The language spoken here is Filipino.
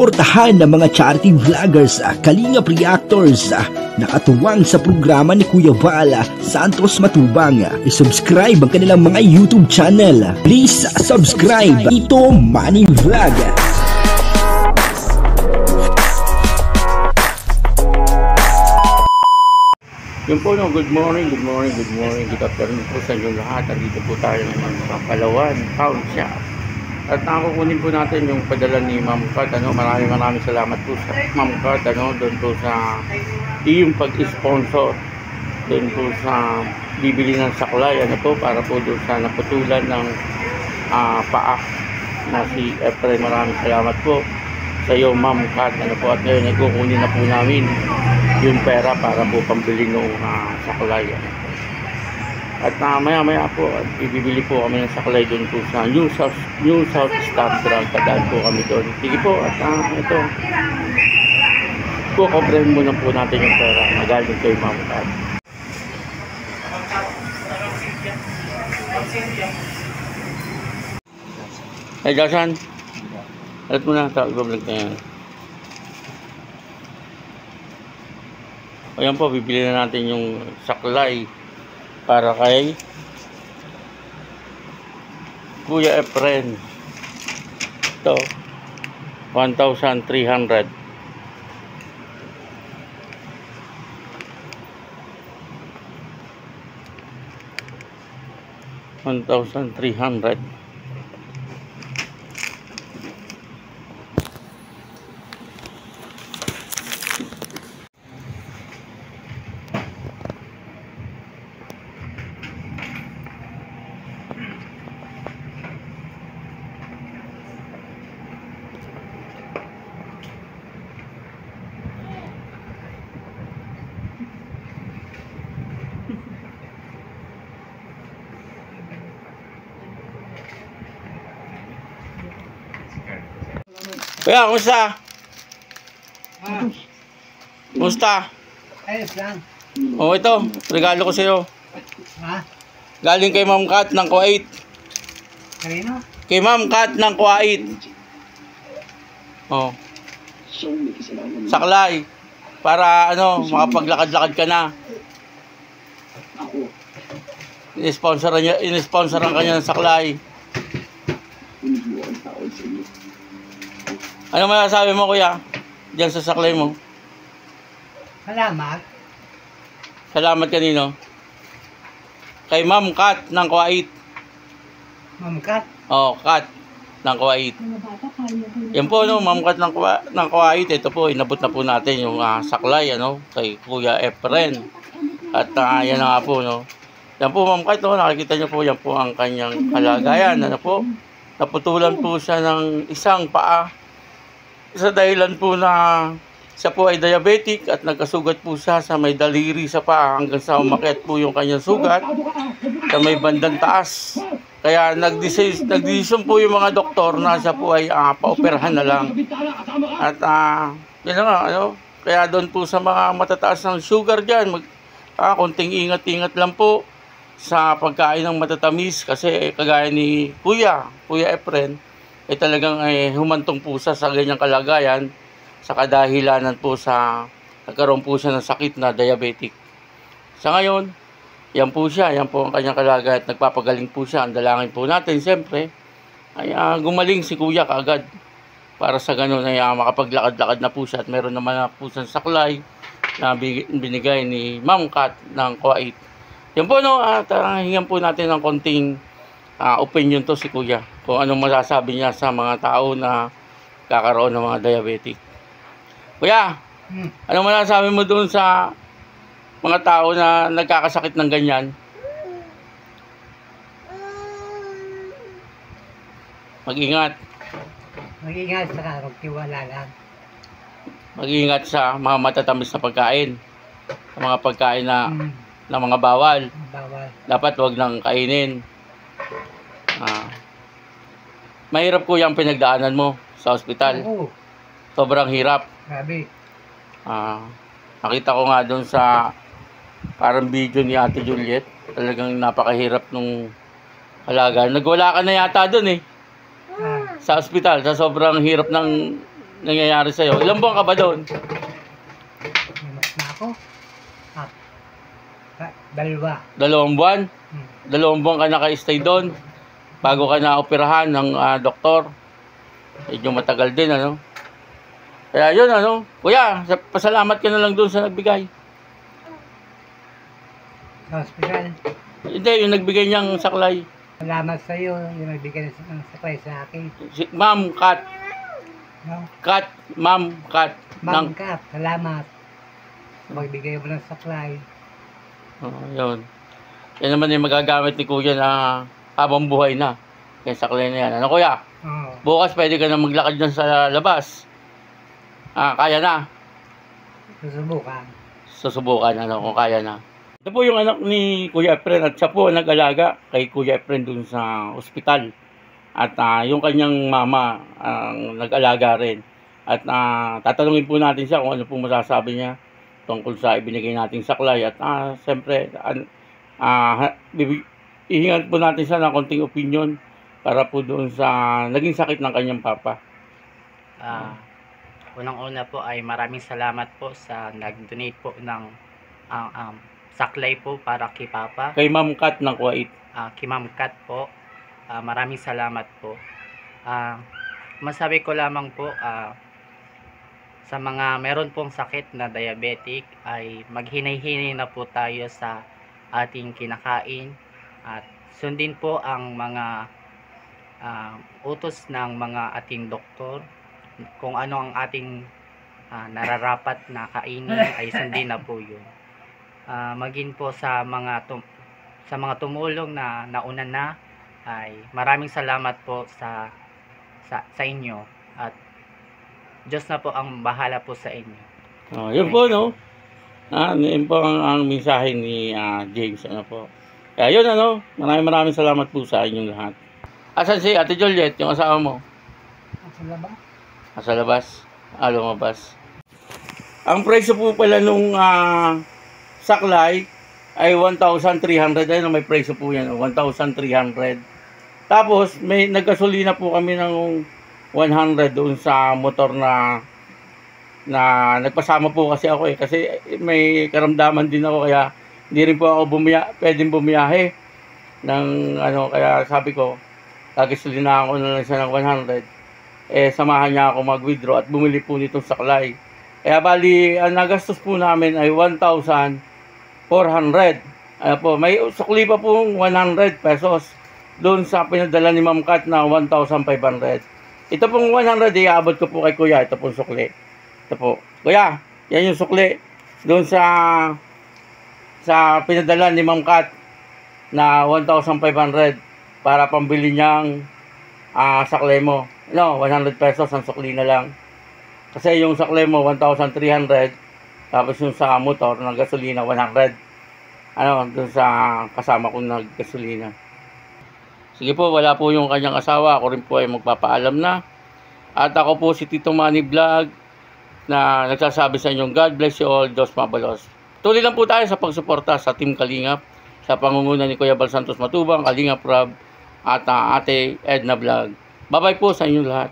suportahan ng mga charity vloggers, kalingap reactors, nakatuwang sa programa ni Kuya Val Santos Matubang. I-subscribe ang kanilang mga YouTube channel. Please subscribe. Ito Money Vlog. Yun po, no, good morning, good afternoon po sa inyo lahat. Dito po tayo naman sa Palawan Town Shop. At nakukunin po natin yung padala ni Ma'am Kat. Maraming salamat po sa Ma'am Kat, doon po sa iyong pag-sponsor, doon po sa bibili ng saklay, para po doon sa naputulan ng paa na si Efren. Maraming salamat po sa iyo, Ma'am Kat, at ngayon nagkukunin na po namin yung pera para po pambili ng saklay. At maya po ibibili po kami ng saklay doon po sa New South Star Drug. Tadaan po kami doon. Sige po, at ito kukobrahin muna po natin yung pera magaling kay Ma'am Kat. Hey Jason, alat mo na, ibablog na yan. Ayan po, bibili na natin yung saklay para kay Kuya Efren. Ito 1,300. $1,300. Kuya, kumusta? Kumusta? Ayos lang. Oh, ito, regalo ko sa'yo. Ha? Galing kay Ma'am Kat ng Kuwait. Kanino? Kay Ma'am Kat ng Kuwait. Oh. Saklay. Para makapaglakad-lakad ka na. Inisponsoran ka niya ng saklay. Ano masasabi mo, kuya? Diyan sa saklay mo. Salamat. Salamat kanino? Kay Ma'am Kat ng Kuwait. Ma'am Kat? Oh, Kat ng Kuwait. Yan po, Ma'am Kat ng Kuwait. Ito po, inabot na po natin yung saklay, kay Kuya Efren. At yan na nga po, Yan po, Ma'am Kat, nakikita niyo po, yan po ang kanyang kalagayan. Naputulan po siya ng isang paa. Sa dahilan po na siya po ay diabetic at nagkasugat po siya sa may daliri sa paa hanggang sa umakyat po yung kanyang sugat sa may bandang taas. Kaya nagdesisyon po yung mga doktor na siya po ay paoperahan na lang. At yun na nga, kaya doon po sa mga matataas ng sugar dyan, konting ingat-ingat lang po sa pagkain ng matatamis kasi kagaya ni Kuya Efren, ay talagang humantong po siya sa ganyang kalagayan sa kadahilanan po sa nagkaroon po siya ng sakit na diabetic. Sa ngayon, yan po ang kanyang kalagayan at nagpapagaling po siya. Ang dalangin po natin, siyempre, ay gumaling si Kuya kaagad para sa ganun ay makapaglakad-lakad na po siya at meron naman na po siyang saklay na binigay ni Ma'am Kat ng Kuwait. Yan po, at hingan po natin ng konting opinion to si Kuya kung anong masasabi niya sa mga tao na kakaroon ng mga diabetic. Kuya, anong masasabi mo doon sa mga tao na nagkakasakit ng ganyan? Mag-ingat. Mag-ingat sa magtiwala lang. Mag-ingat sa mga matatamis na pagkain. Sa mga pagkain na mga bawal. Dapat wag nang kainin. Mahirap ko yung pinagdaanan mo sa ospital. Oo. Sobrang hirap. Grabe. Nakita ko nga doon sa parang video ni Ate Juliet. Talagang napakahirap nung halaga. Nagwala ka na yata doon sa ospital. Sa sobrang hirap ng nangyayari sa'yo. Ilang buwan ka ba doon? Namas na ako. At, 2. 2 buwan? Hmm. 2 buwan ka naka-stay doon bago ka na-operahan ng doktor. Medyo matagal din, ano? Kaya yun, ano? Kuya, pasalamat ka na lang doon sa nagbigay. Sa hospital. Hindi, yung nagbigay niyang saklay. Salamat sa iyo, yung nagbigay ng saklay sa akin. Si Ma'am Kat. No? Ma'am Kat. Ma'am Kat, salamat. Magbigay mo ng saklay. Yun. Yan naman yung magagamit ni Kuya na habang buhay na. Yung saklay na yan. Ano, Kuya? Oo. Bukas pwede ka na maglakad dyan sa labas. Kaya na. Susubukan. Susubukan, ano, kung kaya na. Ito po yung anak ni Kuya Efren at siya po nag-alaga kay Kuya Efren dun sa ospital. At yung kanyang mama ang nag-alaga rin. At tatanungin po natin siya kung ano po masasabi niya tungkol sa ibinigay nating saklay. At siyempre, ihingan po natin siya ng konting opinion para po doon sa naging sakit ng kanyang papa. Unang-una po ay maraming salamat po sa nag-donate po ng saklay po para kay Papa. Kay Ma'am Kat ng Kuwait. Kay Ma'am Kat po. Maraming salamat po. Masabi ko lamang po sa mga meron pong sakit na diabetic ay maghinay-hinay na po tayo sa ating kinakain at sundin po ang mga utos ng mga ating doktor. Kung ano ang ating nararapat na kainin ay sundin na po yun. Maging po sa mga tumulong na nauna na ay maraming salamat po sa inyo at Diyos na po ang bahala po sa inyo. Yun po, no? Yun po ang mensahe ni James. Ano po. Kaya yun, ano? Maraming salamat po sa inyong lahat. Asan si Ate Juliet, yung asawa mo? Sa labas. Nasa labas. Lumabas. Ang presyo po pala nung saklay ay 1,300. Ayun, may presyo po yan. 1,300. Tapos, may nagkasolina po kami ng 100 doon sa motor na nagpasama po kasi ako kasi may karamdaman din ako kaya hindi rin po ako pwedeng bumiyahe ng kaya sabi ko gasolina ako na lang siya ng 100 samahan niya ako mag-withdraw at bumili po nitong saklay kaya bali ang nagastos po namin ay 1,400 po may sukli pa po 100 pesos doon sa pinadala ni Ma'am Kat na 1,500. Ito pong 100, iabot ko po kay Kuya. Ito pong sukli. Ito po. Kuya, yan yung sukli. Doon sa pinadala ni Ma'am Kat na 1,500 para pambili niyang saklay mo. 100 pesos ang sukli na lang. Kasi yung saklay mo, 1,300. Tapos yung sa motor, ng gasolina, 100. Doon sa kasama kong nag-gasolina. Sige po, wala po yung kanyang asawa. Ako rin po ay magpapaalam na. At ako po si Tito Manny Vlog na nagsasabi sa inyong God bless you all, Diyos mabalos. Tuloy lang po tayo sa pagsuporta sa Team Kalingap sa pangunguna ni Kuya Bal Santos Matubang, Kalingap Rob at Ate Edna Vlog. Bye-bye po sa inyong lahat.